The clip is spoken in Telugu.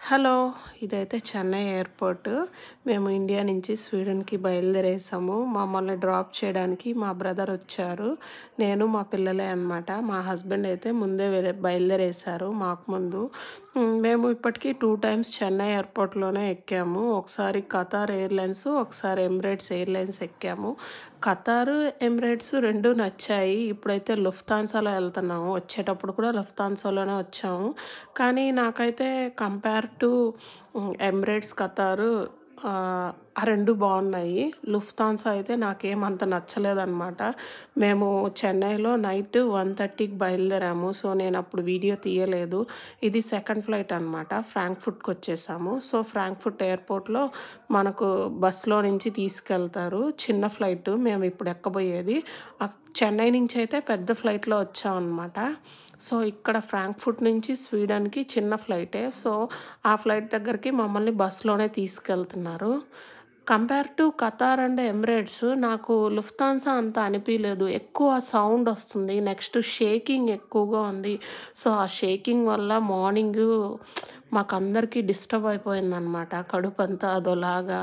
హలో! ఇదైతే చెన్నై ఎయిర్‌పోర్ట్. మేము ఇండియా నుంచి స్వీడన్‌కి బయలుదేరేసాము. మమ్మల్ని డ్రాప్ చేయడానికి మా బ్రదర్ వచ్చారు. నేను మా పిల్లలే అనమాట. మా హస్బెండ్ అయితే ముందే బయలుదేరేశారు మాకు ముందు. మేము ఇప్పటికి 2 టైమ్స్ చెన్నై ఎయిర్‌పోర్ట్‌లోనే ఎక్కాము. ఒకసారి ఖతార్ ఎయిర్‌లైన్స్, ఒకసారి ఎమిరేట్స్ ఎయిర్‌లైన్స్ ఎక్కాము. ఖతార్, ఎమిరేట్స్ 2 నచ్చాయి. ఇప్పుడైతే లుఫ్తాన్సాలో వెళ్తున్నాము. వచ్చేటప్పుడు కూడా లుఫ్తాన్సాలోనే వచ్చాము. కానీ నాకైతే కంపేర్ టు ఎమిరేట్స్, ఖతార్ ఆ 2 బాగున్నాయి. లుఫ్తాన్సా అయితే నాకేమంత నచ్చలేదనమాట. మేము చెన్నైలో నైట్ 1:30కి బయలుదేరాము. సో, నేను అప్పుడు వీడియో తీయలేదు. ఇది సెకండ్ ఫ్లైట్ అనమాట. ఫ్రాంక్ఫర్ట్‌కి వచ్చేసాము. సో, ఫ్రాంక్ఫర్ట్ ఎయిర్‌పోర్ట్‌లో మనకు బస్సులో నుంచి తీసుకెళ్తారు. చిన్న ఫ్లైట్ మేము ఇప్పుడు ఎక్కబోయేది. చెన్నై నుంచి అయితే పెద్ద ఫ్లైట్‌లో వచ్చామన్నమాట. సో, ఇక్కడ ఫ్రాంక్ఫర్ట్ నుంచి స్వీడన్‌కి చిన్న ఫ్లైటే. సో, ఆ ఫ్లైట్ దగ్గరికి మమ్మల్ని బస్సులోనే తీసుకెళ్తున్నారు. Compare to Qatar and Emirates నాకు లుఫ్తాన్సా అంత అనిపియలేదు. ఎక్కువ సౌండ్ వస్తుంది. నెక్స్ట్ షేకింగ్ ఎక్కువగా ఉంది. సో, ఆ షేకింగ్ వల్ల మార్నింగు మాకందరికీ డిస్టర్బ్ అయిపోయిందనమాట. కడుపంతా అదోలాగా.